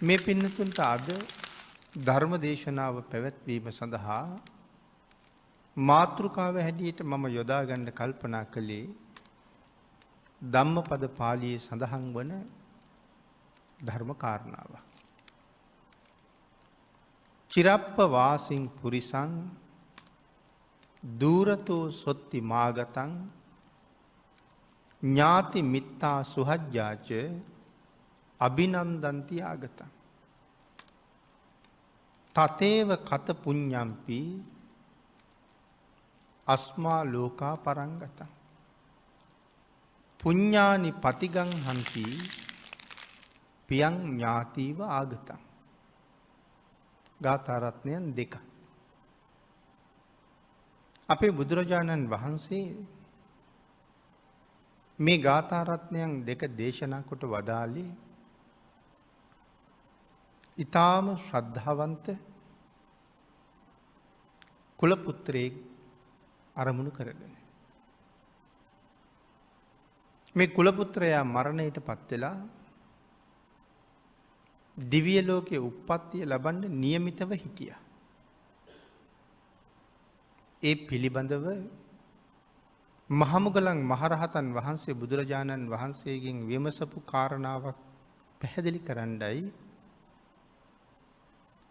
මේ පින්නතුන්ට අද ධර්ම දේශනාව පැවැත්වීම සඳහා මාතෘකාව හැටියට මම යොදාගන්න කල්පනා කළේ ධම්මපද පාළියේ සඳහන් වන ධර්ම කාරණාව. චිරප්ප වාසින් පුරිසං දූරතෝ සොත්ති මාගතං ඥාති මිත්තා සුහජ්ජාච අභිනන්දන්ති ආගතං තතේව කත පුඤ්ඤම්පි අස්මා ලෝකා පරංගතං පුඤ්ඤානි පතිගං හන්ති පියං ඥාතිව ආගතං. ගාථා රත්නයන් දෙක. අපේ බුදුරජාණන් වහන්සේ මේ ගාථා රත්නයන් දෙක දේශනා කොට වදාළේ ඊටාම ශ්‍රද්ධාවන්ත කුල පුත්‍රයෙක් අරමුණු කරගෙන. මේ කුල පුත්‍රයා මරණයට පත් වෙලා දිව්‍ය ලෝකයේ උප්පත්තිය ලබන්න નિયમિતව හිටියා. ඒ පිළිබඳව මහමුගලන් මහරහතන් වහන්සේ බුදුරජාණන් වහන්සේගෙන් විමසපු කාරණාවක් පැහැදිලි කරන්නයි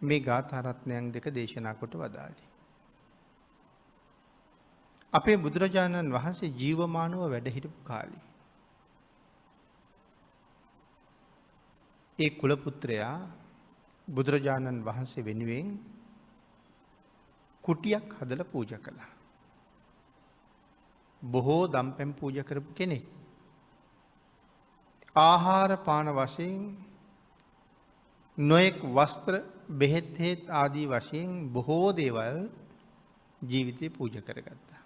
මේ ගාථා රත්නයන් දෙක දේශනා කොට වදාළේ. අපේ බුදුරජාණන් වහන්සේ ජීවමානව වැඩ හිටපු කාලේ ඒ කුල පුත්‍රයා බුදුරජාණන් වහන්සේ වෙනුවෙන් කුටියක් හදලා පූජා කළා. බොහෝ දම්පැන් පූජා කරපු කෙනෙක්. ආහාර පාන වශයෙන් නොයෙක් වස්ත්‍ර බෙහෙත් හේත් ආදී වශයෙන් බොහෝ දේවල් ජීවිතේ පූජා කරගත්තා.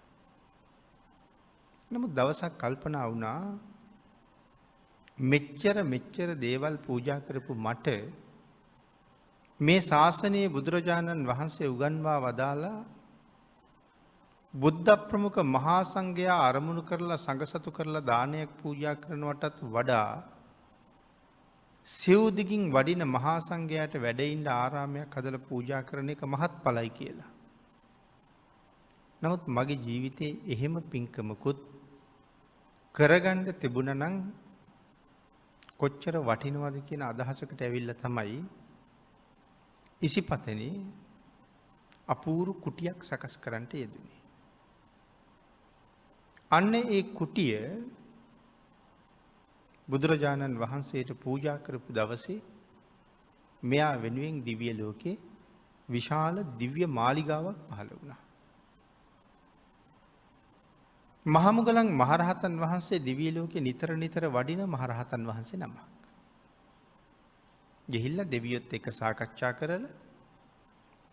නමුත් දවසක් කල්පනා වුණා මෙච්චර දේවල් පූජා කරපු මට මේ ශාසනයේ බුදුරජාණන් වහන්සේ උගන්වා වදාලා බුද්ධ ප්‍රමුඛ මහා සංඝයා අරමුණු කරලා සංඝසතු කරලා දානයක් පූජා කරනවටත් වඩා සිව් දිගින් වඩින මහා සංඝයාට වැඩ ඉන්න ආරාමයක් හදලා පූජා කරන එක මහත්ඵලයි කියලා. නමුත් මගේ ජීවිතේ එහෙම පින්කමකුත් කරගන්න තිබුණා නම් කොච්චර වටිනවද කියන අදහසකට ඇවිල්ලා තමයි ඉසිපතනේ අපූර්ව කුටියක් සකස් කරන්නට යෙදුනේ. අන්න ඒ කුටිය බුදුරජාණන් වහන්සේට පූජා කරපු දවසේ මෙයා වෙනුවෙන් දිව්‍ය ලෝකේ විශාල දිව්‍ය මාලිගාවක් පහළ වුණා. මහමුගලන් මහරහතන් වහන්සේ දිව්‍ය ලෝකේ නිතර වඩින මහරහතන් වහන්සේ නමක්. ගිහිල්ලා දෙවියොත් එක්ක සාකච්ඡා කරලා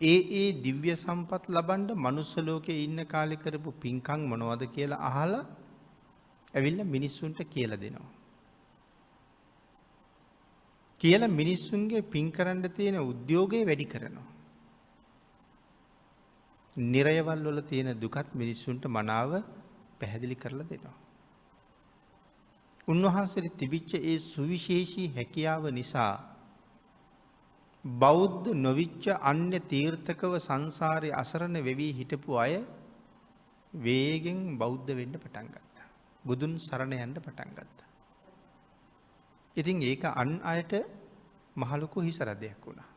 ඒ දිව්‍ය සම්පත් ලබන්න මනුස්ස ලෝකේ ඉන්න කාලේ කරපු පින්කම් මොනවද කියලා අහලා ඇවිල්ලා මිනිස්සුන්ට කියලා දෙනවා. කියලා මිනිස්සුන්ගේ පින් කරන්න තියෙන උද්‍යෝගය වැඩි කරනවා. නිරයවල් වල තියෙන දුකත් මිනිස්සුන්ට මනාව පැහැදිලි කරලා දෙනවා. උන්වහන්සේට තිබිච්ච ඒ සුවිශේෂී හැකියාව නිසා බෞද්ධ නොවිච්ච අන්‍ය තීර්ථකව සංසාරයේ අසරණ වෙවි හිටපු අය වේගෙන් බෞද්ධ වෙන්න පටන් ගත්තා. බුදුන් සරණ යන්න පටන් ගත්තා. ඉතින් ඒක අන් අයට මහලොකු හිසරදයක් වුණා.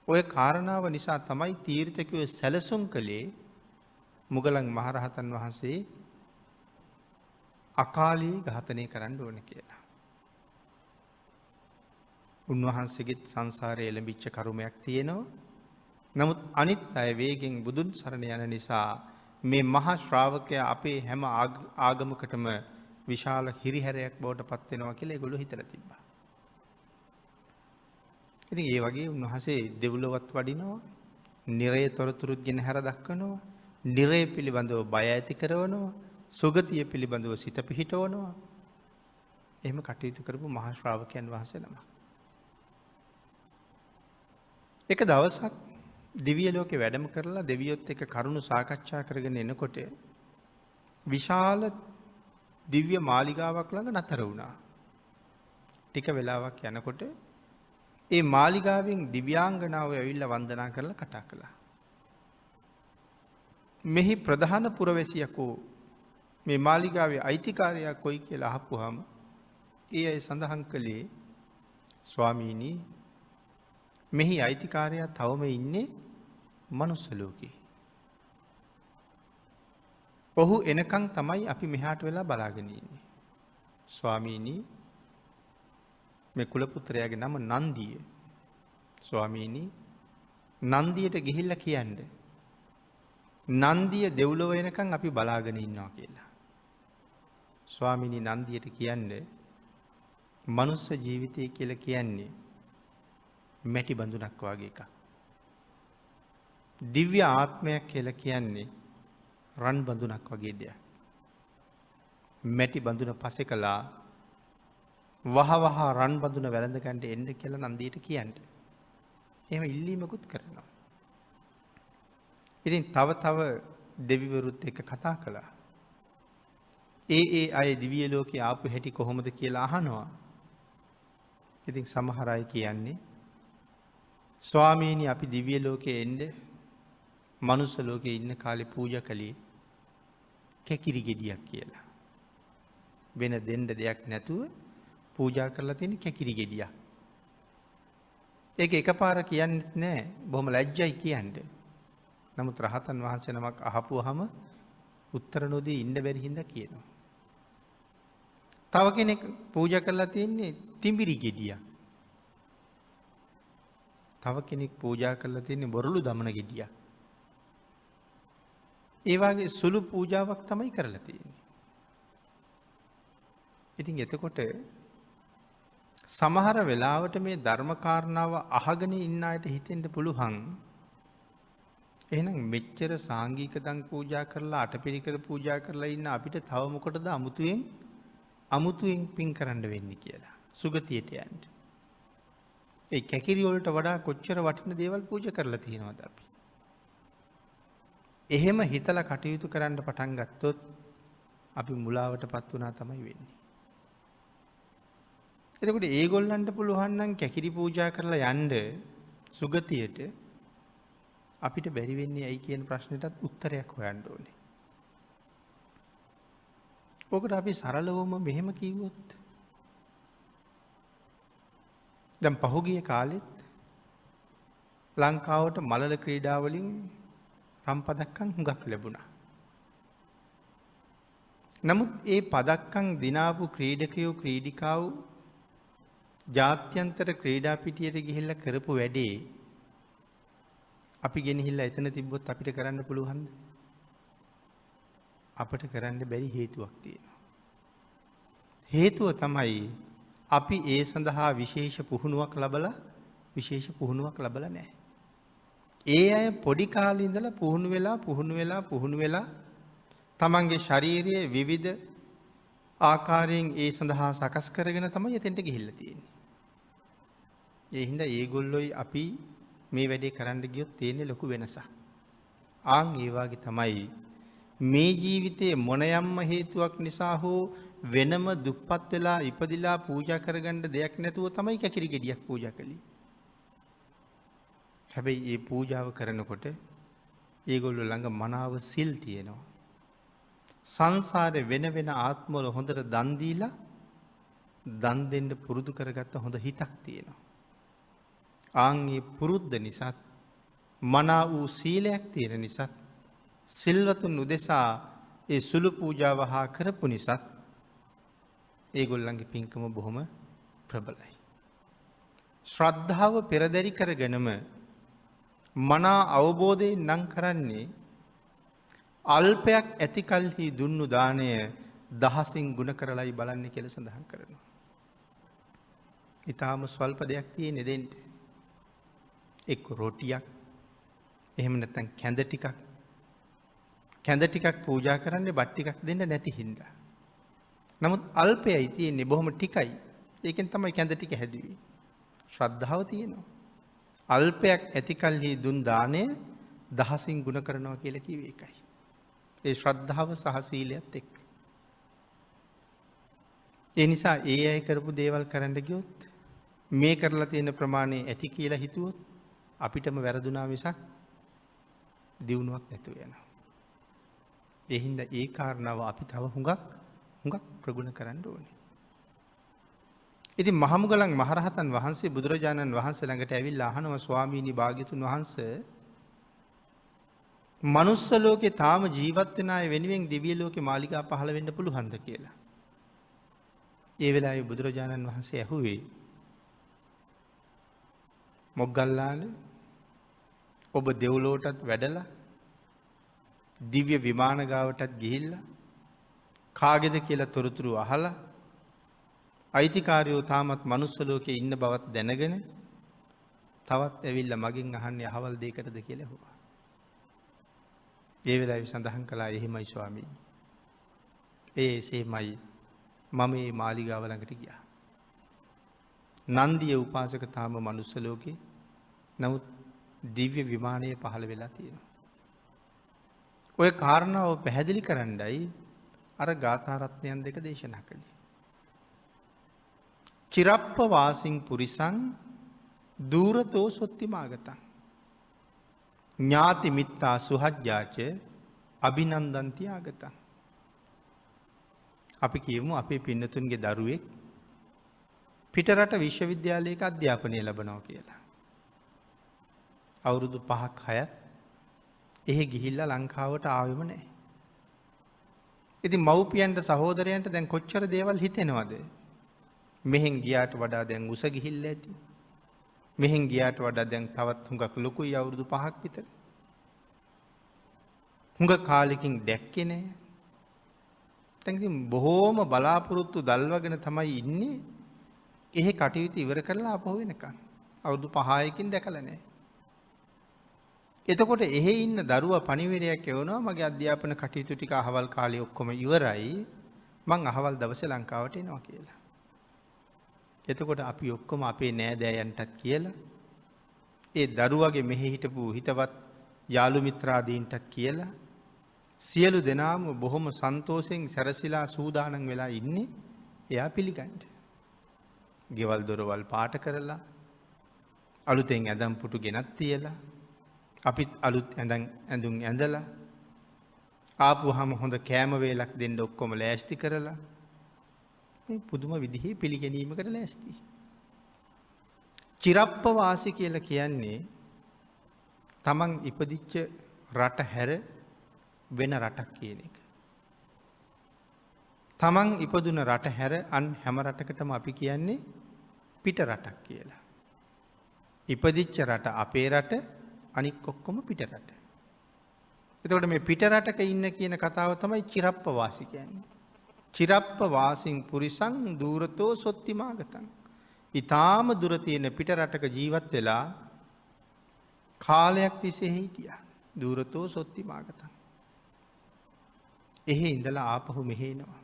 ඔය කාරණාව නිසා තමයි තීර්ථකයෝ සැලසුම් කළේ මුගලන් මහරහතන් වහන්සේ අකාලී ඝාතනය කරන්න ඕන කියලා. උන්වහන්සේගෙත් සංසාරයේ එළඹිච්ච කරුමයක් තියෙනවා. නමුත් අනිත් අය වේගෙන් බුදුන් සරණ යන නිසා මේ මහා ශ්‍රාවකයා අපේ හැම ආගමකටම විශාල හිරිහැරයක් බවට පත් වෙනවා කියලා ඒගොල්ලෝ හිතලා තිබ්බා. ඉතින් ඒ වගේ උන්වහන්සේ දෙව්ලොවත් වඩිනවා, නිරය තොරතුරුත් ගෙන හැර දක්වනවා, නිරය පිළිබඳව බය ඇති කරනවා, සුගතිය පිළිබඳව සිත පිහිටවනවා. එහෙම කටයුතු කරපු මහා ශ්‍රාවකයන් වහන්සේ නමක්. එක දවසක් දිව්‍ය ලෝකේ වැඩම කරලා දෙවියොත් එක්ක කරුණු සාකච්ඡා කරගෙන එනකොට විශාල දිව්‍ය මාලිගාවක් ළඟ නතර වුණා. ටික වෙලාවක් යනකොට ඒ මාලිගාවෙන් දිව්‍යාංගනාව ඇවිල්ලා වන්දනා කරලා කතා කළා. මෙහි ප්‍රධාන පුරවැසියකෝ මේ මාලිගාවේ අයිතිකාරයා කොයි කියලා අහපුවාම ඒ අය සඳහන් කළේ ස්වාමීනි මෙහි අයිතිකාරයා තවම ඉන්නේ මනුස්ස ලෝකේ. ඔහු එනකන් තමයි අපි මෙහාට වෙලා බලාගෙන ඉන්නේ. ස්වාමීනි මේ කුලපුත්‍රයාගේ නම නන්දිය. ස්වාමීනි නන්දියට ගිහිල්ලා කියන්න. නන්දිය දෙව්ලොව එනකන් අපි බලාගෙන ඉන්නවා කියලා. ස්වාමීනි නන්දියට කියන්නේ මනුස්ස ජීවිතය කියලා කියන්නේ මැටි බඳුනක් වගේ එකක්. දිව්‍ය ආත්මයක් කියලා කියන්නේ රන් බඳුනක් වගේ දෙයක්. මැටි බඳුන පසෙ කළා වහ රන් බඳුන වැළඳගන්න එන්න කියලා නන්දියට කියන්න. එහෙම ඉල්ලීමකුත් කරනවා. ඉතින් තව දෙවිවරුත් එක්ක කතා කළා. ඒ අය දිව්‍ය ලෝකේ ආපු හැටි කොහොමද කියලා අහනවා. ඉතින් සමහර අය කියන්නේ ස්වාමීනි අපි දිව්‍ය ලෝකේ එන්න මනුස්ස ලෝකේ ඉන්න කාලේ පූජා කළේ කැකිරි ගෙඩියක් කියලා. වෙන දෙන්න දෙයක් නැතුව පූජා කරලා තියෙන කැකිරි ගෙඩියක්. ඒක එකපාර කියන්නෙත් නෑ. බොහොම ලැජ්ජයි කියන්නේ. නමුත් රහතන් වහන්සේ නමක් අහපුවාම උත්තර නොදී ඉන්න බැරි හින්දා කියනවා. තව කෙනෙක් පූජා කරලා තියෙන්නේ තිඹිරි ගෙඩියක්. තව කෙනෙක් පූජා කරලා තියෙන්නේ බොරළු දමන ගෙඩියක්. ඒ වගේ සුළු පූජාවක් තමයි කරලා තියෙන්නේ. ඉතින් එතකොට සමහර වෙලාවට මේ ධර්ම කාරණාව අහගෙන ඉන්න අයට හිතෙන්න පුළුවන් එහෙනම් මෙච්චර සාංගික දන් පූජා කරලා අටපිරිකර පූජා කරලා ඉන්න අපිට තව මොකටද අමුතුවෙන් පින් කරන්න වෙන්නේ කියලා. සුගතියට යන්න. ඒ කැකිරි වලට වඩා කොච්චර වටින දේවල් පූජා කරලා තියෙනවද අපි? එහෙම හිතලා කටයුතු කරන්න පටන් ගත්තොත් අපි මුලාවටපත් වුණා තමයි වෙන්නේ. එතකොට ඒගොල්ලන්ට පුළුවන් නම් කැකිරි පූජා කරලා යන්න සුගතියට අපිට බැරි වෙන්නේ ඇයි කියන ප්‍රශ්නෙටත් උත්තරයක් හොයන්න ඕනේ. ඔකට අපි සරලවම මෙහෙම කිව්වොත් දැන් පහුගිය කාලෙත් ලංකාවට මලල ක්‍රීඩාවලින් රම් පදක්කම් හුඟක් ලැබුණා. නමුත් ඒ පදක්කම් දිනාපු ක්‍රීඩකයෝ ක්‍රීඩිකාවෝ ජාත්‍යන්තර ක්‍රීඩා පිටියට ගිහිල්ලා කරපු වැඩේ අපි ගෙනහිල්ලා එතන තිබ්බොත් අපිට කරන්න පුළුවන්ද? අපිට කරන්න බැරි හේතුවක් තියෙනවා. හේතුව තමයි අපි ඒ සඳහා විශේෂ පුහුණුවක් ලබලා නැහැ. ඒ අය පොඩි කාලේ ඉඳලා පුහුණු වෙලා තමන්ගේ ශාරීරියේ විවිධ ආකාරයෙන් ඒ සඳහා සකස් කරගෙන තමයි එතෙන්ට ගිහිල්ලා තියෙන්නේ. ඒ හින්දා ඒගොල්ලෝයි අපි මේ වැඩේ කරන්න ගියොත් තියෙන්නේ ලොකු වෙනසක්. ඒ වගේ තමයි මේ ජීවිතයේ මොන යම්ම හේතුවක් නිසා හෝ වෙනම දුප්පත් වෙලා ඉපදිලා පූජා කරගන්න දෙයක් නැතුව තමයි කැකිරි ගෙඩියක් පූජා කළේ. හැබැයි මේ පූජාව කරනකොට ඒගොල්ලෝ ළඟ මනාව සිල් තියෙනවා. සංසාරේ වෙන ආත්මවල හොඳට දන් දීලා දන් දෙන්න පුරුදු කරගත්ත හොඳ හිතක් තියෙනවා. ඒ පුරුද්ද නිසා මනා වූ සීලයක් තියෙන නිසා සිල්වතුන් උදෙසා ඒ සුළු පූජාව හා කරපු නිසා ඒගොල්ලන්ගේ පින්කම බොහොම ප්‍රබලයි. ශ්‍රද්ධාව පෙරදරි කරගෙනම මනා අවබෝධයෙන් නම් කරන්නේ අල්පයක් ඇති කල්හි දුන්නු දාණය දහසින් ගුණ කරලයි බලන්නේ කියලා සඳහන් කරනවා. ඊටාම ස්වල්ප දෙයක් තියෙන්නේ දෙන්න. එක්ක රොටියක් එහෙම නැත්නම් කැඳ ටිකක් පූජා කරන්නේ බත් ටිකක් දෙන්න නැති හින්දා. නමුත් අල්පයයි තියෙන්නේ බොහොම ටිකයි. ඒකෙන් තමයි කැඳ ටික හැදුවේ. ශ්‍රද්ධාව තියෙනවා. අල්පයක් ඇති කල්හි දුන් දාණය දහසින් ගුණ කරනවා කියලා කිව්වේ ඒකයි. ඒ ශ්‍රද්ධාව සහ සීලයත් එක්ක. ඒ නිසා ඒ අය කරපු දේවල් කරන්න ගියොත් මේ කරලා තියෙන ප්‍රමාණය ඇති කියලා හිතුවොත් අපිටම වැරදුනා මිසක් දියුණුවක් නැතුව යනවා. ඒ හින්දා ඒ කාරණාව අපි තව හුඟක් ප්‍රගුණ කරන්න ඕනේ. ඉතින් මහමුගලන් මහරහතන් වහන්සේ බුදුරජාණන් වහන්සේ ළඟට ඇවිල්ලා අහනවා ස්වාමීනි භාග්‍යතුන් වහන්සේ මනුස්ස ලෝකේ තාම ජීවත් වෙන අය වෙනුවෙන් දිව්‍ය ලෝකේ මාලිගා පහළ වෙන්න පුළුවන්ද කියලා. ඒ වෙලාවේ බුදුරජාණන් වහන්සේ ඇහුවේ මොග්ගල්ලාන ඔබ දෙව්ලොවටත් වැඩලා දිව්‍ය විමාන ගාවටත් ගිහිල්ලා කාගේද කියලා තොරතුරු අහලා අයිතිකාරයෝ තාමත් මනුස්ස ලෝකේ ඉන්න බවත් දැනගෙන තවත් ඇවිල්ලා මගෙන් අහන්නේ අහවල් දෙයකටද කියලා ඇහුවා. ඒ වෙලාවේ සඳහන් කළා එහෙමයි ස්වාමීනි. එසේමයි මම මේ මාලිගාව ළඟට ගියා. නන්දිය උපාසක තාම මනුස්ස ලෝකේ නමුත් දිව්‍ය විමානයේ පහළ වෙලා තියෙනවා. ඔය කාරණාව පැහැදිලි කරන්නයි අර ගාථා රත්නයන් දෙක දේශනා කළේ. චිරප්ප වාසින් පුරිසං දූරතෝ සොත්ති මාගතං ඥාති මිත්තා සුහජ්ජාච අභිනන්දන්ති ආගතං. අපි කියමු අපේ පින්නතුන්ගේ දරුවෙක් පිටරට විශ්වවිද්‍යාලයක අධ්‍යාපනය ලබනවා කියලා. අවුරුදු 5ක් 6ක් එහෙ ගිහිල්ලා ලංකාවට ආවෙම නැහැ. ඉතින් මව්පියන්ට සහෝදරයන්ට දැන් කොච්චර දේවල් හිතෙනවද? මෙහෙන් ගියාට වඩා දැන් උස ගිහිල්ලා ඇති. මෙහෙන් ගියාට වඩා දැන් තවත් හුඟක් ලොකුයි අවුරුදු 5ක් විතර. හුඟ කාලෙකින් දැක්කේ නැහැ. දැන් ඉතින් බොහෝම බලාපොරොත්තු දල්වගෙන තමයි ඉන්නේ. එහෙ කටයුතු ඉවර කරලා ආපහු වෙනකන්. අවුරුදු 5කින් දැකලා නැහැ. එතකොට එහෙ ඉන්න දරුවා පණිවිඩයක් එවනවා මගේ අධ්‍යාපන කටයුතු ටික අහවල් කාලේ ඔක්කොම ඉවරයි. මං අහවල් දවසේ ලංකාවට එනවා කියලා. එතකොට අපි ඔක්කොම අපේ නෑදෑයන්ටත් කියලා ඒ දරුවගේ මෙහෙ හිටපු හිතවත් යාළු මිත්‍රාදීන්ටත් කියලා සියලු දෙනාම බොහොම සන්තෝෂෙන් සැරසිලා සූදානම් වෙලා ඉන්නේ එයා පිළිගන්න. ගෙවල් දොරවල් පාට කරලා අලුතෙන් ඇඳම් පුටු ගෙනත් තියලා අපිත් අලුත් ඇඳුම් ඇඳලා ආපුවාම හොඳ කෑම වේලක් දෙන්න ඔක්කොම ලෑස්ති කරලා මේ පුදුම විදිහේ පිළිගැනීමකට ලෑස්ති. චිරප්ප වාසි කියලා කියන්නේ තමන් ඉපදිච්ච රට හැර වෙන රටක් කියන එක. තමන් ඉපදුන රට හැර අන් හැම රටකටම අපි කියන්නේ පිට රටක් කියලා. ඉපදිච්ච රට අපේ රට අනික් ඔක්කොම පිට රට. එතකොට මේ පිට රටක ඉන්න කියන කතාව තමයි චිරප්ප වාසි කියන්නේ. චිරප්ප වාසින් පුරිසං දූරතෝ සොත්ති මාගතං. ඊටාම දුර තියෙන පිට රටක ජීවත් වෙලා කාලයක් තිස්සේ හිටියා. දූරතෝ සොත්ති මාගතං. එහෙ ඉඳලා ආපහු මෙහෙ එනවා.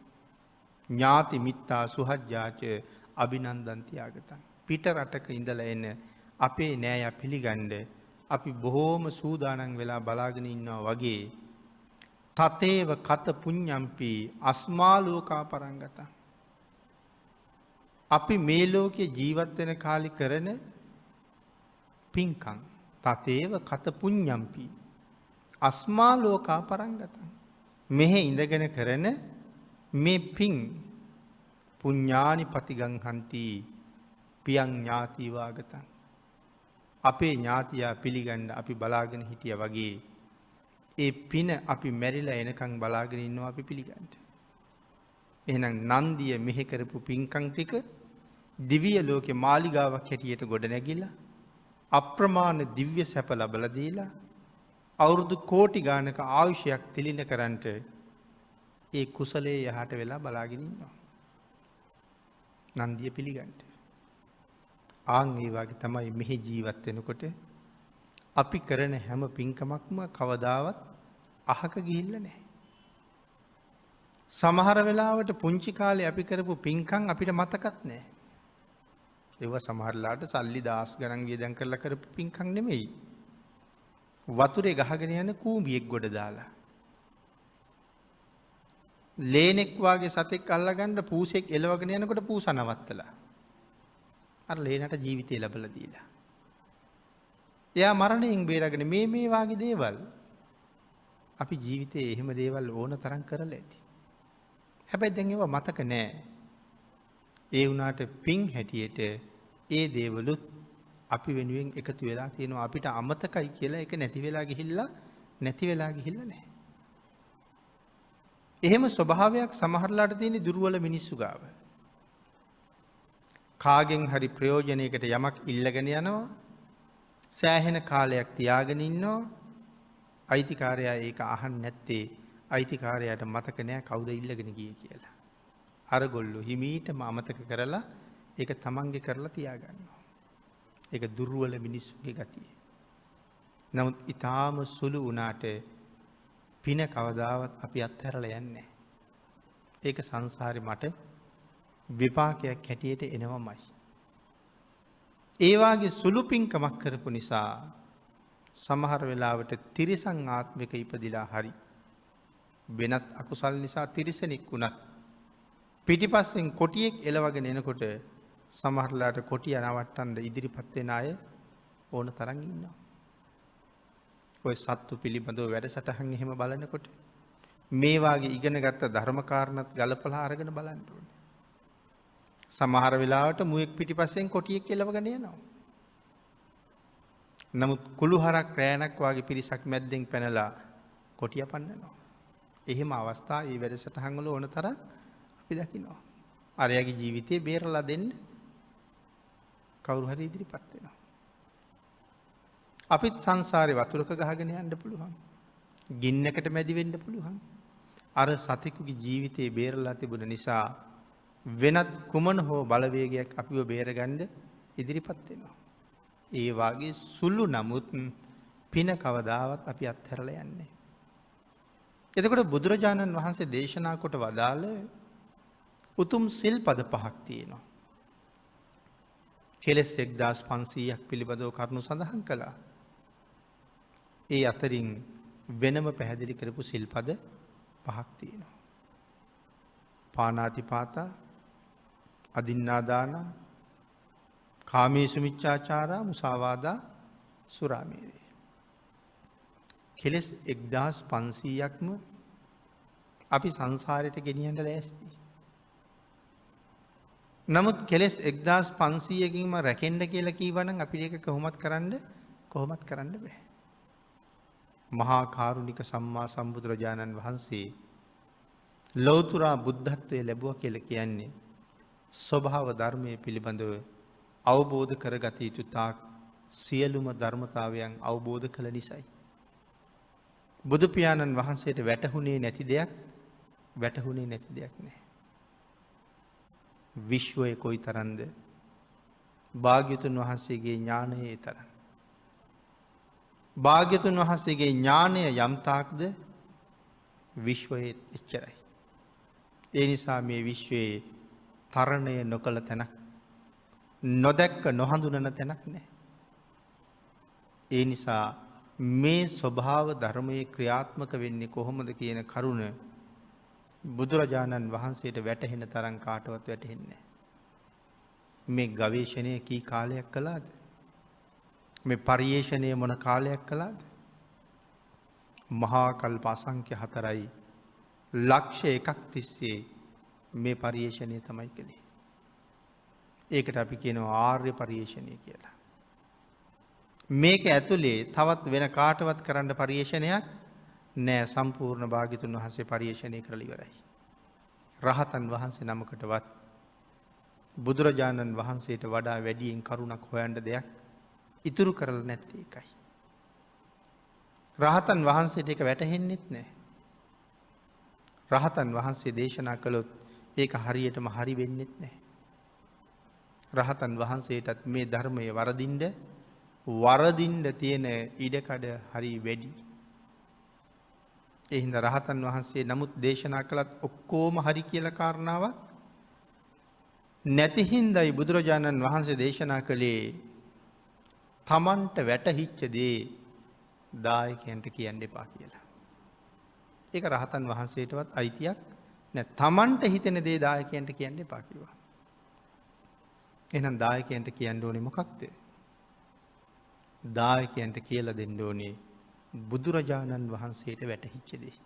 ඥාති මිත්තා සුහජ්ජාච අභිනන්දන්ති ආගතං. පිට රටක ඉඳලා එන අපේ නෑයා පිළිගන්න අපි බොහෝම සූදානම් වෙලා බලාගෙන ඉන්නවා වගේ තතේව කත පුඤ්ඤම්පි අස්මා ලෝකා පරංගතං. අපි මේ ලෝකේ ජීවත් වෙන කාලි කරන පින්කම් තතේව කත පුඤ්ඤම්පි අස්මා ලෝකා පරංගතං. මෙහෙ ඉඳගෙන කරන මේ පින් පුඤ්ඤානි පතිගංහන්ති පියං ඥාති වාගතං. අපේ ඥාතියා පිළිගන්න අපි බලාගෙන හිටියා වගේ ඒ පින අපි මැරිලා එනකන් බලාගෙන ඉන්නවා අපි පිළිගන්න. එහෙනම් නන්දිය මෙහෙ කරපු පින්කම් ටික දිව්‍ය ලෝකේ මාලිගාවක් හැටියට ගොඩ නැගිලා අප්‍රමාණ දිව්‍ය සැප ලැබලා දීලා අවුරුදු කෝටි ගානක ආයුෂයක් තිලින කරන්ට ඒ කුසලයේ යහට වෙලා බලාගෙන ඉන්නවා. නන්දිය පිළිගන්න. ආන් ඒ වගේ තමයි මෙහි ජීවත් වෙනකොට අපි කරන හැම පින්කමක්ම කවදාවත් අහක ගිහිල්ලා නැහැ. සමහර වෙලාවට පුංචි කාලේ අපි කරපු පින්කම් අපිට මතකත් නැහැ. ඒවා සමහරලාට සල්ලි දාස් ගණන් වියදම් කරලා කරපු පින්කම් නෙමෙයි. වතුරේ ගහගෙන යන කූඹියෙක් ගොඩ දාලා. ලේනෙක් වාගේ සතෙක් අල්ලගන්න පූසෙක් එලවගෙන යනකොට පූස නවත්තලා. අර ලේනට ජීවිතය ලැබලා දීලා. එයා මරණයෙන් බේරගෙන මේ වාගේ දේවල් අපි ජීවිතයේ එහෙම දේවල් ඕන තරම් කරලා ඇති. හැබැයි දැන් ඒවා මතක නෑ. ඒ වුණාට පින් හැටියට ඒ දේවලුත් අපි වෙනුවෙන් එකතු වෙලා තියෙනවා. අපිට අමතකයි කියලා ඒක නැති වෙලා ගිහිල්ලා නැහැ. එහෙම ස්වභාවයක් සමහරලාට තියෙන දුර්වල මිනිස්සු ගාව. කාගෙන් හරි ප්‍රයෝජනයකට යමක් ඉල්ලගෙන යනවා. සෑහෙන කාලයක් තියාගෙන ඉන්නවා. අයිතිකාරයා ඒක අහන්න නැත්තේ අයිතිකාරයාට මතක නෑ කවුද ඉල්ලගෙන ගියේ කියලා. අරගොල්ලෝ හිමීටම අමතක කරලා ඒක තමන්ගේ කරලා තියාගන්නවා. ඒක දුර්වල මිනිස්සුගේ ගතිය. නමුත් ඊටාම සුළු වුණාට පින කවදාවත් අපි අත්හැරලා යන්නේ. ඒක සංසාරේ මට විපාකයක් හැටියට එනවමයි. ඒ වාගේ සුළු පින්කමක් කරපු නිසා සමහර වෙලාවට තිරිසන් ආත්මික ඉපදිලා හරි වෙනත් අකුසල් නිසා තිරිසනෙක් වුණත් පිටිපස්සෙන් කොටියෙක් එලවගෙන එනකොට සමහරලාට කොටිය නවත්තන්න ඉදිරිපත් වෙන අය ඕන තරම් ඉන්නවා. ඔය සත්තු පිළිබඳව වැඩසටහන් එහෙම බලනකොට මේ වාගේ ඉගෙන ගත්ත ධර්මකාරණත් ගලපලා අරගෙන බලන්න ඕනේ. සමහර වෙලාවට මුවෙක් පිටිපස්සෙන් කොටියෙක් එලවගෙන යනවා. නමුත් කුළුහරක් රෑනක් වගේ පිරිසක් මැද්දෙන් පැනලා කොටිය පන්නනවා. එහෙම අවස්ථා මේ වැඩසටහන් වල ඕන තරම් අපි දකිනවා. අරයාගේ ජීවිතේ බේරලා දෙන්න කවුරු හරි ඉදිරිපත් වෙනවා. අපිත් සංසාරේ වතුරක ගහගෙන යන්න පුළුවන්. ගින්නකට මැදි වෙන්න පුළුවන්. අර සතෙකුගේ ජීවිතේ බේරලා තිබුණ නිසා වෙනත් කුමන හෝ බලවේගයක් අපිව බේරගන්න ඉදිරිපත් වෙනවා. ඒ වාගේ සුළු නමුත් පින කවදාවත් අපි අත්හැරලා යන්නේ. එතකොට බුදුරජාණන් වහන්සේ දේශනා කොට වදාළ උතුම් සිල්පද 5ක් තියෙනවා. කෙලෙස් 1500ක් පිළිබඳව කරුණු සඳහන් කළා. ඒ අතරින් වෙනම පැහැදිලි කරපු සිල්පද 5ක් තියෙනවා. පාණාතිපාතා, අදින්නාදාන, කාමේසු මිච්ඡාචාරා, මුසාවාදා, සුරාමේරය. කෙලෙස් 1500ක්ම අපි සංසාරයට ගෙනියන්න ලෑස්ති. නමුත් කෙලෙස් 1500කින්ම රැකෙන්න කියලා කීවනම් අපිට ඒක කොහොමත් කරන්න බෑ. මහා කාරුණික සම්මා සම්බුදුරජාණන් වහන්සේ ලෞතුරා බුද්ධත්වයේ ලැබුවා කියලා කියන්නේ ස්වභාව ධර්මයේ පිළිබඳව අවබෝධ කරගත යුතු තාක් සියලුම ධර්මතාවයන් අවබෝධ කළ නිසායි. බුදු පියාණන් වහන්සේට වැටහුණේ නැති දෙයක් නැහැ. විශ්වය කොයි තරම්ද භාග්‍යතුන් වහන්සේගේ ඥානයේ තරම්. භාග්‍යතුන් වහන්සේගේ ඥානය යම් තාක්ද විශ්වයේ එච්චරයි. ඒ නිසා මේ විශ්වයේ තරණය නොකළ තැනක්, නොදැක්ක නොහඳුනන තැනක් නැහැ. ඒ නිසා මේ ස්වභාව ධර්මයේ ක්‍රියාත්මක වෙන්නේ කොහොමද කියන කරුණ බුදුරජාණන් වහන්සේට වැටහෙන තරම් කාටවත් වැටහෙන්නේ නැහැ. මේ ගවේෂණය කී කාලයක් කළාද? මේ පරිේශණය මොන කාලයක් කළාද? මහා කල්ප අසංඛ්‍ය 4යි ලක්ෂ 1ක් තිස්සේ මේ පරිේශණය තමයි කළේ. ඒකට අපි කියනවා ආර්ය පරිේශණය කියලා. මේක ඇතුලේ තවත් වෙන කාටවත් කරන්න පරිේශණයක් නෑ. සම්පූර්ණ භාග්‍යතුන් වහන්සේ පරිේශණය කරලා ඉවරයි. රහතන් වහන්සේ නමකටවත් බුදුරජාණන් වහන්සේට වඩා වැඩියෙන් කරුණක් හොයන්න දෙයක් ඉතුරු කරලා නැත්තේ ඒකයි. රහතන් වහන්සේට ඒක වැටහෙන්නෙත් නෑ. රහතන් වහන්සේ දේශනා කළොත් ඒක හරියටම හරි වෙන්නෙත් නෑ. රහතන් වහන්සේටත් මේ ධර්මයේ වරදින්න තියෙන ඉඩකඩ හරි වැඩි. ඒ හින්දා රහතන් වහන්සේ නමුත් දේශනා කළත් ඔක්කොම හරි කියලා කාරණාවක් නැති හින්දායි බුදුරජාණන් වහන්සේ දේශනා කළේ තමන්ට වැටහිච්ච දේ දායකයන්ට කියන්න එපා කියලා. ඒක රහතන් වහන්සේටවත් අයිතියක් නෑ. තමන්ට හිතෙන දේ දායකයන්ට කියන්න එපා කිව්වා. එහෙනම් දායකයන්ට කියන්න ඕනේ මොකක්ද? දායකයන්ට කියලා දෙන්න ඕනේ බුදුරජාණන් වහන්සේට වැටහිච්ච දේ.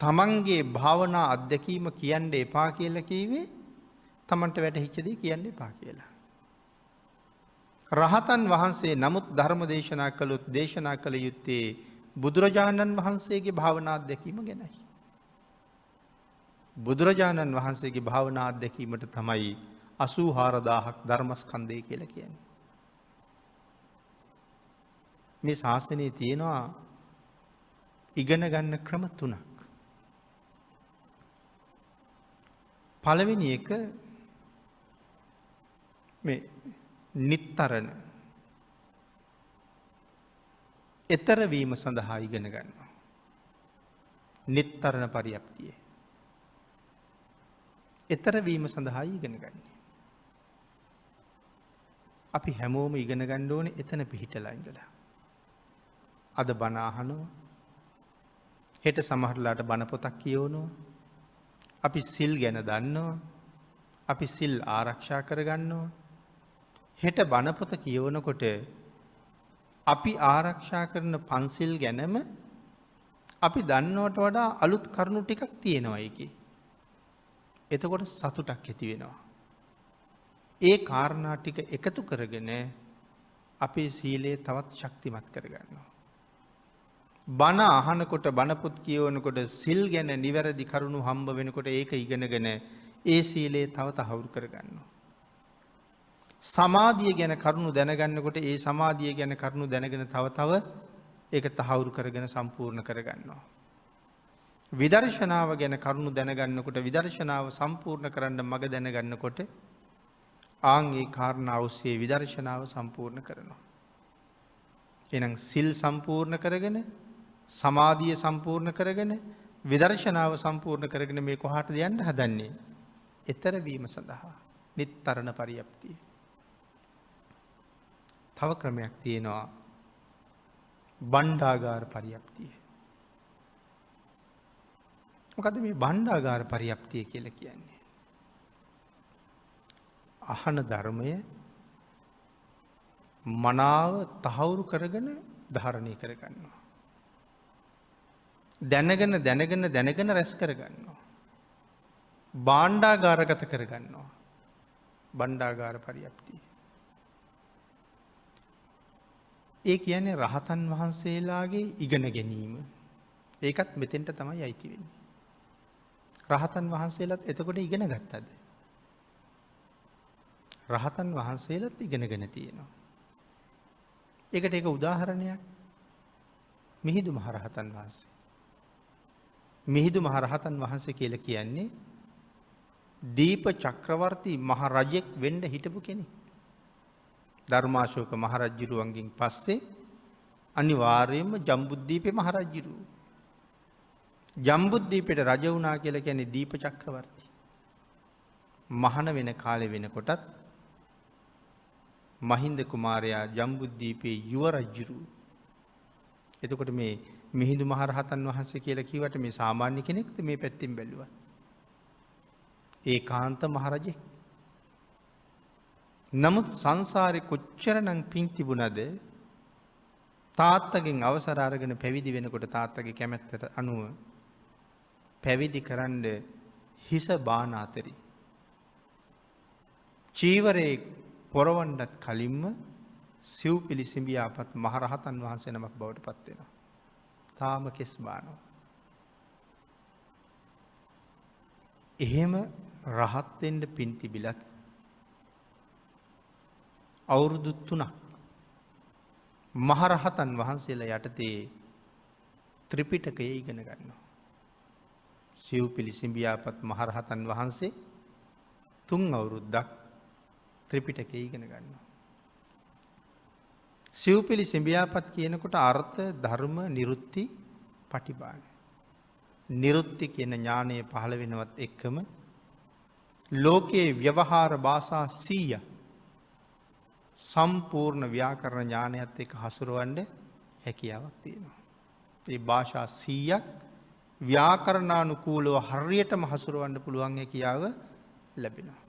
තමන්ගේ භාවනා අත්දැකීම කියන්න එපා කියලා කීවේ තමන්ට වැටහිච්ච දේ කියන්න එපා කියලා. රහතන් වහන්සේ නමුත් ධර්ම දේශනා කළොත් දේශනා කළ යුත්තේ බුදුරජාණන් වහන්සේගේ භාවනා අත්දැකීම ගැනයි. බුදුරජාණන් වහන්සේගේ භාවනා අත්දැකීමට තමයි 84000ක් ධර්මස්කන්ධය කියලා කියන්නේ. මේ ශාසනයේ තියෙනවා ඉගෙන ගන්න ක්‍රම 3ක්. පළවෙනි එක මේ නිත්තරණ ඊතර වීම සඳහා ඉගෙන ගන්නවා. නිත්තරණ පරියප්තිය. ඊතර වීම සඳහා ඉගෙන ගන්න. අපි හැමෝම ඉගෙන ගන්න ඕනේ එතන පිහිටලා ඉඳලා. අද බණ අහනවා. හෙට සමහරලාට බණ පොතක් කියවනවා. අපි සිල් ගැන දන්නවා. අපි සිල් ආරක්ෂා කරගන්නවා. හෙට බණ පොත කියවනකොට අපි ආරක්ෂා කරන පන්සිල් ගැනම අපි දන්නවට වඩා අලුත් කරුණු ටිකක් තියෙනවා ඒකේ. එතකොට සතුටක් ඇති වෙනවා. ඒ කාරණා ටික එකතු කරගෙන අපේ සීලය තවත් ශක්තිමත් කරගන්නවා. බණ අහනකොට බණපොත් කියවනකොට සිල් ගැන නිවැරදි කරුණු හම්බ වෙනකොට ඒක ඉගෙනගෙන ඒ සීලය තව තහවුරු කරගන්නවා. සමාධිය ගැන කරුණු දැනගන්නකොට ඒ සමාධිය ගැන කරුණු දැනගෙන තව ඒක තහවුරු කරගෙන සම්පූර්ණ කරගන්නවා. විදර්ශනාව ගැන කරුණු දැනගන්නකොට විදර්ශනාව සම්පූර්ණ කරන්න මඟ දැනගන්නකොට ආන් ඒ කාරණා ඔස්සේ විදර්ශනාව සම්පූර්ණ කරනවා. එහෙනම් සිල් සම්පූර්ණ කරගෙන සමාධිය සම්පූර්ණ කරගෙන විදර්ශනාව සම්පූර්ණ කරගෙන මේ කොහාටද යන්න හදන්නේ? ඊතර වීම සඳහා නිත්තරණ පරියප්තිය. තව ක්‍රමයක් තියෙනවා බණ්ඩාගාර පරියප්තිය. මොකද මේ බණ්ඩාගාර පරියප්තිය කියලා කියන්නේ? අහන ධර්මය මනාව තහවුරු කරගෙන ධාරණය කරගන්නවා. දැනගෙන රැස් කරගන්නවා. භාණ්ඩාගාරගත කරගන්නවා. බණ්ඩාගාර පරියප්තිය. ඒ කියන්නේ රහතන් වහන්සේලාගේ ඉගෙන ගැනීම. ඒකත් මෙතෙන්ට තමයි අයිති වෙන්නේ. රහතන් වහන්සේලාත් එතකොට ඉගෙන ගත්තද? රහතන් වහන්සේලාත් ඉගෙනගෙන තියෙනවා. ඒකට ඒක උදාහරණයක් මිහිඳු මහරහතන් වහන්සේ. මිහිඳු මහරහතන් වහන්සේ කියලා කියන්නේ දීප චක්‍රවර්ති මහ රජෙක් වෙන්න හිටපු කෙනෙක්. ධර්මාශෝක මහරජුරුවන්ගෙන් පස්සේ අනිවාර්යයෙන්ම ජම්බුද්දීපේ මහරජුරුව. ජම්බුද්දීපේට රජ වුණා කියලා කියන්නේ දීප චක්‍රවර්ති. මහාන වෙන කාලේ වෙනකොටත් මහින්ද කුමාරයා ජම්බුද්දීපේ යුව රජුරුව. එතකොට මේ මිහිඳු මහරහතන් වහන්සේ කියලා කිව්වට මේ සාමාන්‍ය කෙනෙක්ද මේ පැත්තෙන් බැලුවා? ඒකාන්ත මහරජෙක්. නමුත් සංසාරේ කොච්චරනම් පින් තිබුණද තාත්තගෙන් අවසර අරගෙන පැවිදි වෙනකොට තාත්තගේ කැමැත්තට අනුව පැවිදි කරන්න හිස බාන අතරි චීවරේ පොරවන්නත් කලින්ම සිව්පිලි සිඹියාපත් මහරහතන් වහන්සේ නමක් බවට පත් වෙනවා. තාම කෙස් බානවා. එහෙම රහත් වෙන්න පින් තිබිලත් අවුරුදු 3ක් මහරහතන් වහන්සේලා යටතේ ත්‍රිපිටකය ඉගෙන ගන්නවා. සිව්පිලි සිඹියාපත් මහරහතන් වහන්සේ 3 අවුරුද්දක් ත්‍රිපිටකය ඉගෙන ගන්නවා. සිව්පිලි සිඹියාපත් කියනකොට අර්ථ ධර්ම නිරුත්ති පටිභාන. නිරුත්ති කියන ඥානය පහළ වෙනවත් එක්කම ලෝකයේ ව්‍යවහාර භාෂා 100 සම්පූර්ණ ව්‍යාකරණ ඥානයත් එක්ක හසුරවන්න හැකියාවක් තියෙනවා. මේ භාෂා 100ක් ව්‍යාකරණානුකූලව හරියටම හසුරවන්න පුළුවන් හැකියාව ලැබෙනවා.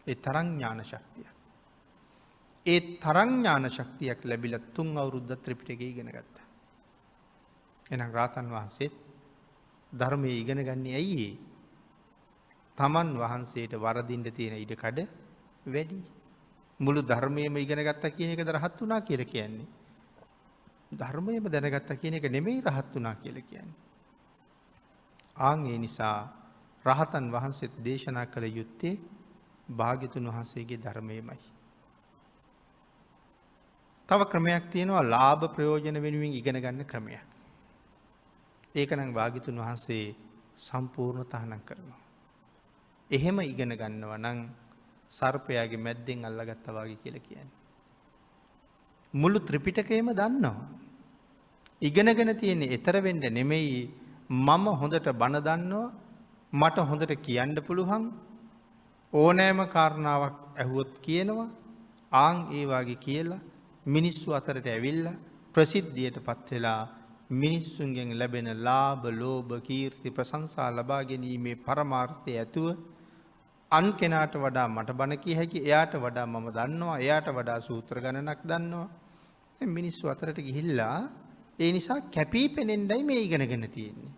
ඒ තරම් ඥාන ශක්තිය. ඒ තරම් ඥාන ශක්තියක් ලැබිලා 3 අවුරුද්දක් ත්‍රිපිටකය ඉගෙන ගත්තා. එහෙනම් රාතන් වහන්සේත් ධර්මයේ ඉගෙන ගන්නේ ඇයි ඒ? තමන් වහන්සේට වරදින්න තියෙන ඉඩකඩ වැඩි. මුළු ධර්මයේම ඉගෙන ගත්තා කියන එකද රහත් වුණා කියලා කියන්නේ. ධර්මයේම දැනගත්තා කියන එක නෙමෙයි රහත් වුණා කියලා කියන්නේ. ආන් ඒ නිසා රහතන් වහන්සේත් දේශනා කළ යුත්තේ භාග්‍යතුන් වහන්සේගේ ධර්මයමයි. තව ක්‍රමයක් තියෙනවා ලාභ ප්‍රයෝජන වෙනුවෙන් ඉගෙන ගන්න ක්‍රමයක්. ඒක නම් භාග්‍යතුන් වහන්සේ සම්පූර්ණ තහනම් කරනවා. එහෙම ඉගෙන ගන්නවා නම් සර්පයාගේ මැද්දෙන් අල්ලගත්තා වගේ කියලා කියන්නේ. මුළු ත්‍රිපිටකයම දන්නවා. ඉගෙනගෙන තියෙන්නේ ඊතර වෙන්න නෙමෙයි මම හොඳට බණ දන්නවා මට හොඳට කියන්න පුළුවන් ඕනෑම කාරණාවක් ඇහුවොත් කියනවා ආන් ඒ වාගේ කියලා මිනිස්සු අතරට ඇවිල්ලා ප්‍රසිද්ධියට පත් වෙලා මිනිස්සුන්ගෙන් ලැබෙන ලාභ ලෝභ කීර්ති ප්‍රශංසා ලබා ගැනීමේ පරමාර්ථය ඇතුව අන් කෙනාට වඩා මට බණ කිය හැකි එයාට වඩා මම දන්නවා එයාට වඩා සූත්‍ර ගණනක් දන්නවා මිනිස්සු අතරට ගිහිල්ලා ඒ නිසා කැපී පෙනෙන්නයි මේ ඉගෙනගෙන තියෙන්නේ.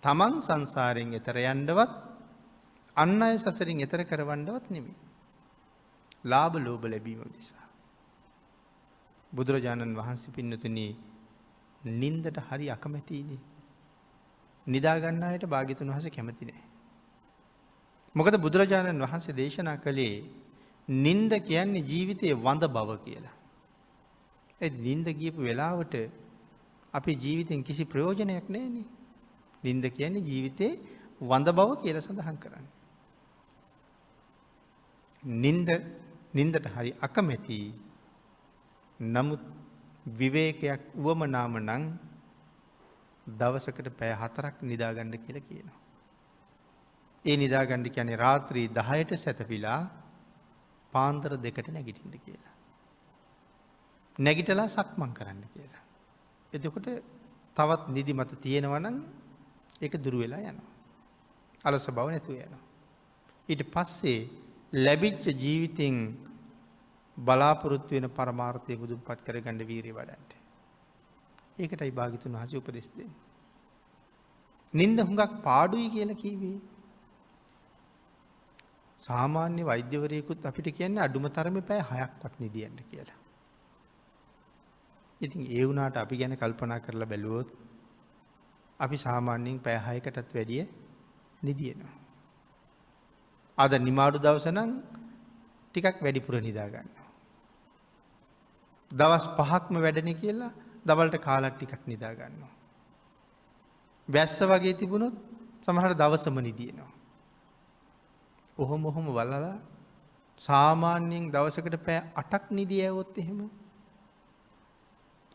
තමන් සංසාරයෙන් එතර යන්නවත් අන් අය සසරින් එතර කරවන්නවත් නෙමෙයි. ලාභ ලෝභ ලැබීම නිසා. බුදුරජාණන් වහන්සේ පින්නතුනි නින්දට හරි අකමැතිනේ. නිදා ගන්න අයට භාග්‍යතුන් වහන්සේ කැමති නැහැ. මොකද බුදුරජාණන් වහන්සේ දේශනා කළේ නින්ද කියන්නේ ජීවිතයේ වඳ බව කියලා. ඒ නින්ද ගියපු වෙලාවට අපේ ජීවිතෙන් කිසි ප්‍රයෝජනයක් නැහැනේ. නින්ද කියන්නේ ජීවිතේ වඳ බව කියලා සඳහන් කරන්නේ. නින්දට හරි අකමැති. නමුත් විවේකයක් උවමනාම නම් දවසකට පැය 4ක් නිදා ගන්න කියලා කියනවා. ඒ නිදා ගන්න කියන්නේ රාත්‍රී 10ට සැතපීලා පාන්දර 2ට නැගිටින්න කියලා. නැගිටලා සක්මන් කරන්න කියලා. එතකොට තවත් නිදිමත තියෙනවා නම් ඒක දුරු වෙලා යනවා. අලස බව නැතුව යනවා. ඊට පස්සේ ලැබිච්ච ජීවිතෙන් බලාපොරොත්තු වෙන පරමාර්ථය බුදුන්පත් කරගන්න වීරිය වඩන්න. ඒකටයි භාග්‍යතුන් වහන්සේ උපදෙස් දෙන්නේ. නින්ද හුඟක් පාඩුයි කියලා කිව්වේ. සාමාන්‍ය වෛද්‍යවරයෙකුත් අපිට කියන්නේ අඩුම තරමේ පැය 6ක්වත් නිදියන්න කියලා. ඉතින් ඒ වුණාට අපි ගැන කල්පනා කරලා බැලුවොත් අපි සාමාන්‍යයෙන් පැය 6කටත් වැඩිය නිදියනවා. අද නිමාඩු දවස නම් ටිකක් වැඩිපුර නිදා ගන්නවා. දවස් 5ක්ම වැඩනේ කියලා දවල්ට කාලක් ටිකක් නිදා ගන්නවා. වැස්ස වගේ තිබුණොත් සමහර දවසම නිදිනවා. ඔහොම බලලා සාමාන්‍යයෙන් දවසකට පැය 8ක් නිදිය ඇවොත් එහෙම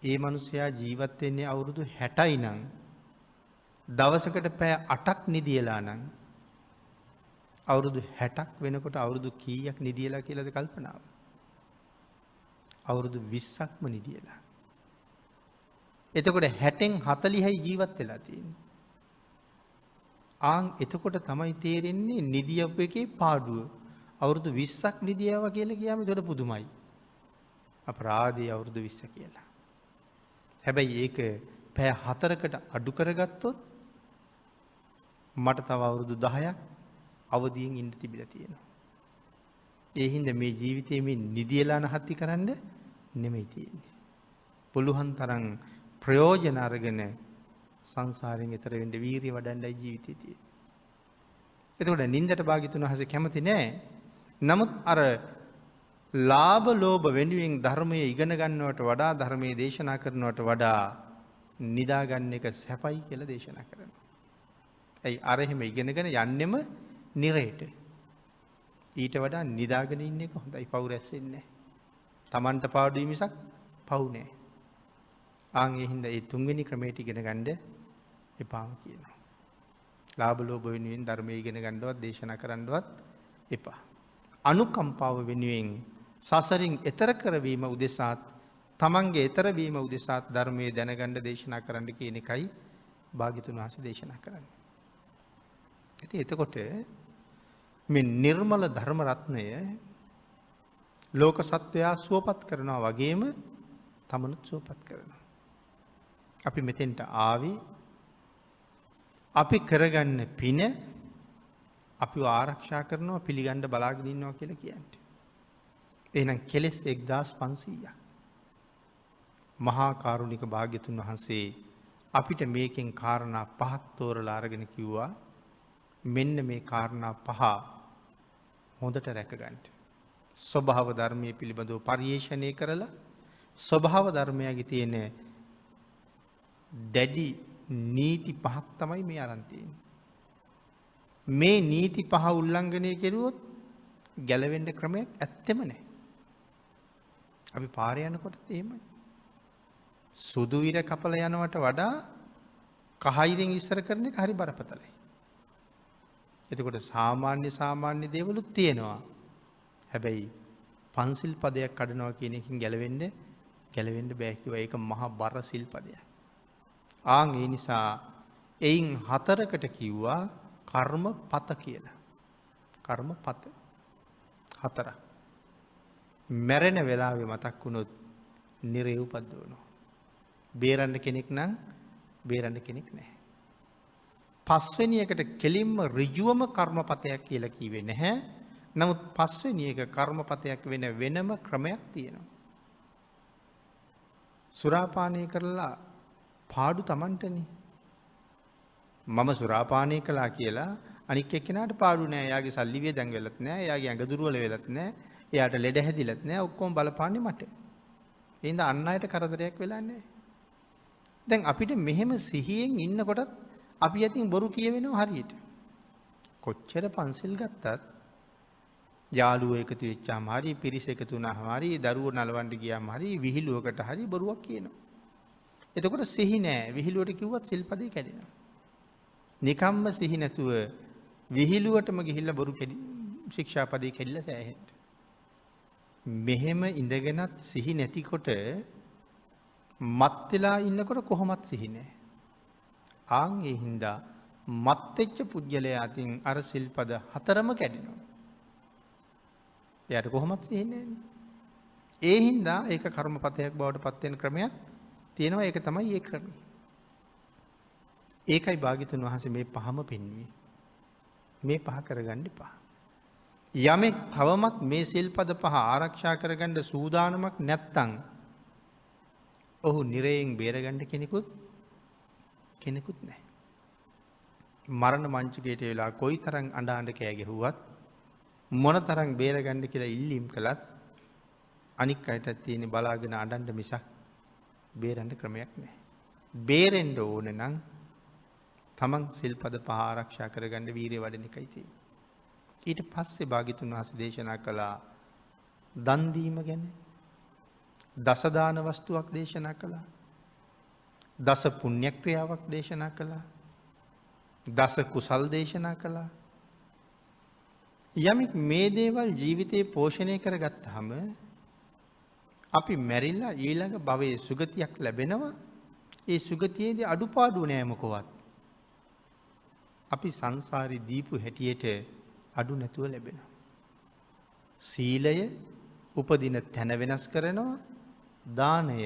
ඒ මිනිසයා ජීවත් වෙන්නේ අවුරුදු 60යි නම් දවසකට පැය 8ක් නිදියලා නම් අවුරුදු 60ක් වෙනකොට අවුරුදු කීයක් නිදියලා කියලාද කල්පනාව? අවුරුදු 20ක්ම නිදියලා. එතකොට 60න් 40යි ජීවත් වෙලා තියෙන්නේ. ආන් එතකොට තමයි තේරෙන්නේ නිදියපු එකේ පාඩුව. අවුරුදු 20ක් නිදියවා කියලා කියම ඒකට පුදුමයි. අපරාධී අවුරුදු 20 කියලා. හැබැයි ඒක පැය 4කට අඩු කරගත්තොත් මට තව අවුරුදු 10ක් අවදියෙන් ඉන්න තිබිලා තියෙනවා. ඒ හින්දා මේ ජීවිතයේ මේ නිදියලා නැහත්ති කරන්න නෙමෙයි තියෙන්නේ. පුළුවන් තරම් ප්‍රයෝජන අරගෙන සංසාරයෙන් එතර වෙන්න වීරිය වඩන්නයි ජීවිතේ තියෙන්නේ. එතකොට නින්දට භාග්‍යතුන් වහන්සේ කැමති නෑ. නමුත් අර ලාභ ලෝභ වෙනුවෙන් ධර්මයේ ඉගෙන ගන්නවට වඩා ධර්මයේ දේශනා කරනවට වඩා නිදා ගන්න එක සැපයි කියලා දේශනා කරනවා. ඇයි අර එහෙම ඉගෙනගෙන යන්නෙම නිරේට. ඊට වඩා නිදාගෙන ඉන්න එක හොඳයි. පව් රැස් වෙන්නේ නැහැ. Tamanට පාඩුයි මිසක් පව් නෑ. ආන් ඒ හින්දා ඒ තුන්වෙනි ක්‍රමයට ඉගෙන ගන්න එපාම කියනවා. ලාභ ලෝභ වෙනුවෙන් ධර්මයේ ඉගෙන ගන්නවත් දේශනා කරන්නවත් එපා. අනුකම්පාව වෙනුවෙන් සසරින් එතර කරවීම උදෙසාත් තමන්ගේ එතර වීම උදෙසාත් ධර්මයේ දැනගන්න දේශනා කරන්න කියන එකයි භාග්‍යතුන් වහන්සේ දේශනා කරන්නේ. ඉතින් එතකොට මේ නිර්මල ධර්ම රත්නය ලෝක සත්වයා සුවපත් කරනවා වගේම තමනුත් සුවපත් කරනවා. අපි මෙතෙන්ට ආවේ අපි කරගන්න පින අපි ආරක්ෂා කරනවා පිළිගන්න බලාගෙන ඉන්නවා කියලා කියන්නේ. එහෙනම් කෙලෙස් 1500ක්. මහා කරුණික භාග්‍යතුන් වහන්සේ අපිට මේකෙන් කාරණා පහක් තෝරලා අරගෙන කිව්වා මෙන්න මේ කාරණා පහ හොඳට රැකගන්න. ස්වභාව ධර්මයේ පිළිබඳව පරිේශණය කරලා ස්වභාව ධර්මයගේ තියෙන දැඩි නීති පහක් තමයි මේ අරන් තියෙන්නේ. මේ නීති පහ උල්ලංඝනය කෙරුවොත් ගැලවෙන්න ක්‍රමයක් ඇත්තෙම නැහැ. අපි පාරේ යනකොට එහෙමයි. සුදු ඉර කපල යනවට වඩා කහිරෙන් ඉස්සර කරන එක හරි බරපතලයි. එතකොට සාමාන්‍ය දේවලුත් තියෙනවා. හැබැයි පන්සිල් පදයක් කඩනවා කියන එකකින් ගැලවෙන්න බෑ කිව්වා. ඒක මහා බර සිල්පදයක්. ඒ නිසා එයින් 4කට කිව්වා කර්මපත කියලා. කර්මපත 4ක්. මැරෙන වෙලාවේ මතක් වුණොත් නිරේ උපද්දවනවා. බේරන්න කෙනෙක් නම් බේරන්න කෙනෙක් නැහැ. 5 වෙනි එකට කෙලින්ම ඍජුවම කර්මපතයක් කියලා කිව්වේ නැහැ. නමුත් 5 වෙනි එක කර්මපතයක් වෙන වෙනම ක්‍රමයක් තියෙනවා. සුරාපානය කරලා පාඩු Tamanටනේ. මම සුරාපානය කළා කියලා අනික් එක්කෙනාට පාඩු නෑ. එයාගේ සල්ලි වේදන් වෙලත් නෑ. එයාගේ ඇඟ දුර්වල වෙලත් නෑ. එයාට ලෙඩ හැදිලත් නෑ. ඔක්කොම බලපාන්නේ මට. ඒ හින්දා අන් අයට කරදරයක් වෙලා නෑ. දැන් අපිට මෙහෙම සිහියෙන් ඉන්නකොටත් අපි අතින් බොරු කියවෙනවා හරියට. කොච්චර පන්සිල් ගත්තත් යාළුවෝ එකතු වෙච්චාම හරි පිරිස එකතු වුණාම හරි දරුවෝ නලවන්න ගියාම හරි විහිළුවකට හරි බොරුවක් කියනවා. එතකොට සිහි නෑ. විහිළුවට කිව්වත් සිල්පදේ කැඩෙනවා. නිකම්ම සිහි නැතුව විහිළුවටම ගිහිල්ලා බොරු ශික්ෂාපදේ කැඩිලා සෑහෙන්න. මෙහෙම ඉඳගෙනත් සිහි නැතිකොට මත් වෙලා ඉන්නකොට කොහොමත් සිහි නෑ. ඒ හින්දා මත් වෙච්ච පුජ්‍යලයා අතින් අර සිල්පද 4ම කැඩෙනවා. එයාට කොහොමත් සිහි නෑනේ. ඒ හින්දා ඒක කර්මපතයක් බවට පත් වෙන ක්‍රමයක් තියෙනවා. ඒක තමයි ඒ ක්‍රමය. ඒකයි භාග්‍යතුන් වහන්සේ මේ පහම පෙන්වුවේ. මේ පහ කරගන්න එපා. යමෙක් තවමත් මේ සිල්පද පහ ආරක්ෂා කරගන්න සූදානමක් නැත්තම් ඔහු නිරයෙන් බේරගන්න කෙනෙකුත් නැහැ. මරණ මංචකයට වෙලා කොයිතරම් අඬ කෑ ගැහුවත් මොනතරම් බේරගන්න කියලා ඉල්ලීම් කළත් අනික් අයටත් තියෙන බලාගෙන අඬන්න මිසක් බේරන්න ක්‍රමයක් නැහැ. බේරෙන්න ඕන නම් තමන් සිල්පද පහ ආරක්ෂා කරගන්න වීරිය වඩන එකයි තියෙන්නේ. ඊට පස්සේ භාග්‍යතුන් වහන්සේ දේශනා කළා දන් දීම ගැන. දස දාන වස්තුවක් දේශනා කළා. දස පුණ්‍ය ක්‍රියාවක් දේශනා කළා. දස කුසල් දේශනා කළා. යමෙක් මේ දේවල් ජීවිතේ පෝෂණය කරගත්තාම අපි මැරිලා ඊළඟ භවයේ සුගතියක් ලැබෙනවා. ඒ සුගතියේදී අඩුපාඩු නෑ මොකවත්. අපි සංසාරේ දීපු හැටියට අඩු නැතුව ලැබෙනවා. සීලය උපදින තැන වෙනස් කරනවා. දානය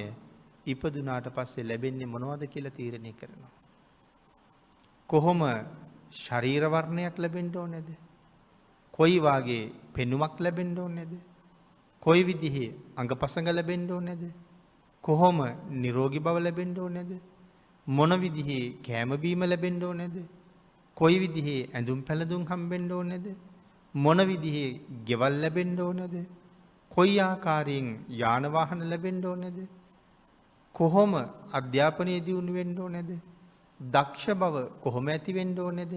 ඉපදුනාට පස්සේ ලැබෙන්නේ මොනවද කියලා තීරණය කරනවා. කොහොම ශරීර වර්ණයක් ලැබෙන්න ඕනේද? කොයි වාගේ පෙනුමක් ලැබෙන්න ඕනේද? කොයි විදිහේ අංගපසංග ලැබෙන්න ඕනේද? කොහොම නිරෝගී බව ලැබෙන්න ඕනේද? මොන විදිහේ කැම බීම ලැබෙන්න ඕනේද? කොයි විදිහේ ඇඳුම් පැළඳුම් හම්බෙන්න ඕනේද? මොන විදිහේ ගෙවල් ලැබෙන්න ඕනේද? කොයි ආකාරයෙන් යාන වාහන ලැබෙන්න ඕනේද? කොහොම අධ්‍යාපනයේ දියුණු වෙන්න ඕනේද? දක්ෂ බව කොහොම ඇති වෙන්න ඕනේද?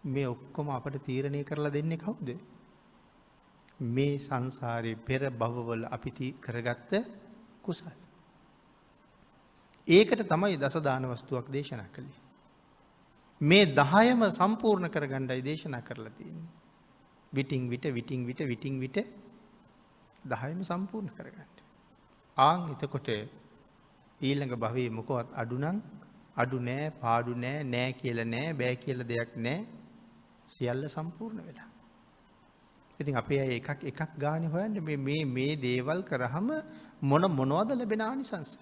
මේ ඔක්කොම අපට තීරණය කරලා දෙන්නේ කවුද? මේ සංසාරේ පෙර භවවල අපි කරගත්ත කුසල්. ඒකට තමයි දස දාන වස්තුවක් දේශනා කළේ. මේ 10ම සම්පූර්ණ කරගන්නයි දේශනා කරලා තියෙන්නේ. විටින් විට 10ම සම්පූර්ණ කරගන්න. එතකොට ඊළඟ භවයේ මොකවත් අඩු නම් අඩු නෑ, පාඩු නෑ, නෑ කියලා නෑ, බෑ කියලා දෙයක් නෑ. සියල්ල සම්පූර්ණ වෙලා. ඉතින් අපේ අය එකක් ගානේ හොයන්නේ මේ දේවල් කරාම මොනවද ලැබෙන ආනිසංස?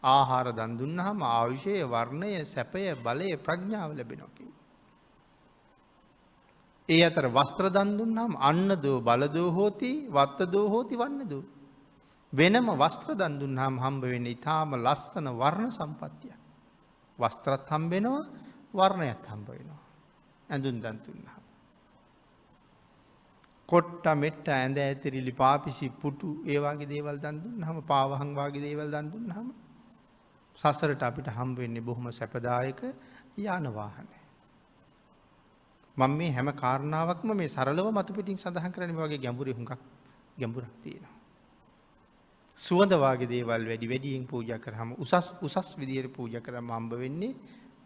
ආහාර දන් දුන්නාම ආයුෂය, වර්ණය, සැපය, බලය, ප්‍රඥාව ලැබෙනවා කියන්නේ. ඒ අතර වස්ත්‍ර දන් දුන්නාම අන්නදෝ බලදෝ හෝති වත්තදෝ හෝති වන්නදෝ. වෙනම වස්ත්‍ර දන් දුන්නාම හම්බ වෙන්නේ ඊටාම ලස්සන වර්ණ සම්පත්තිය. වස්ත්‍රත් හම්බ වෙනවා, වර්ණයත් හම්බ වෙනවා. ඇඳුම් දන් දුන්නාම. කොට්ට මෙට්ට ඇඳ ඇතිරිලි පාපිසි පුටු ඒ වගේ දේවල් දන් දුන්නාම, පාවහන් වගේ දේවල් දන් දුන්නාම සසරට අපිට හම්බ වෙන්නේ බොහොම සැපදායක යාන වාහන. මම මේ හැම කාරණාවක්ම මේ සරලව මතු පිටින් සඳහන් කරන්නේ මේ වගේ ගැඹුරක් තියෙනවා. සුවඳ වාගේ දේවල් වැඩියෙන් පූජා කරාම උසස් විදියට පූජා කරාම හම්බ වෙන්නේ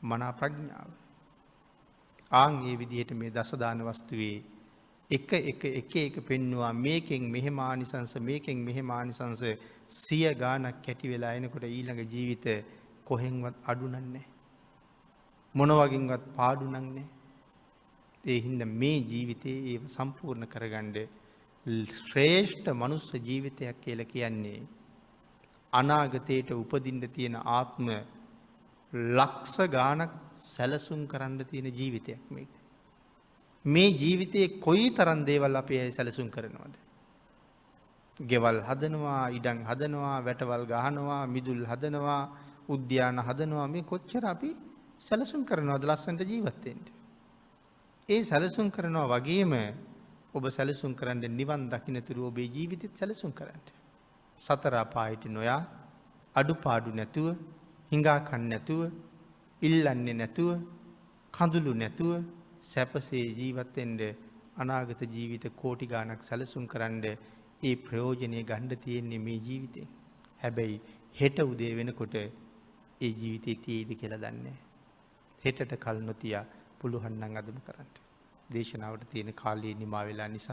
මනා ප්‍රඥාව. ආන් මේ විදිහට මේ දස දාන වස්තුවේ එක පෙන්නවා මේකෙන් මෙහෙම ආනිසංස මේකෙන් මෙහෙම ආනිසංස 100 ගාණක් කැටි වෙලා එනකොට ඊළඟ ජීවිත කොහෙන්වත් අඩු නන්නේ. මොන වගින්වත් පාඩු නන්නේ. ඒ හින්දා මේ ජීවිතේ ඒව සම්පූර්ණ කරගන්න ශ්‍රේෂ්ඨ මනුස්ස ජීවිතයක් කියලා කියන්නේ අනාගතයට උපදින්න තියෙන ආත්ම ලක්ෂ ගාණක් සැලසුම් කරන්න තියෙන ජීවිතයක් මේක. මේ ජීවිතයේ කොයි තරම් දේවල් අපි ඇයි සැලසුම් කරනවද? ගෙවල් හදනවා, ඉඩම් හදනවා, වැටවල් ගහනවා, මිදුල් හදනවා, උද්‍යාන හදනවා, මේ කොච්චර අපි සැලසුම් කරනවද ලස්සනට ජීවත් වෙන්න? ඒ සැලසුම් කරනවා වගේම ඔබ සැලසුම් කරන්න නිවන් දකින්නතුරු ඔබේ ජීවිතෙත් සැලසුම් කරන්න. සතර අපායට නොයා, අඩුපාඩු නැතුව, හිඟා කන්න නැතුව, ඉල්ලන්නේ නැතුව, කඳුළු නැතුව සැපසේ ජීවත් වෙන්න අනාගත ජීවිත කෝටි ගාණක් සැලසුම් කරන්න ඒ ප්‍රයෝජනය ගන්න තියෙන්නේ මේ ජීවිතේ. හැබැයි හෙට උදේ වෙනකොට ඒ ජීවිතේ තියෙයිද කියලා දන්නේ නැහැ. හෙටට කල් නොතියා පුළුවන් නම් අදම කරන්න. දේශනාවට තියෙන කාලය නිමා වෙලා නිසා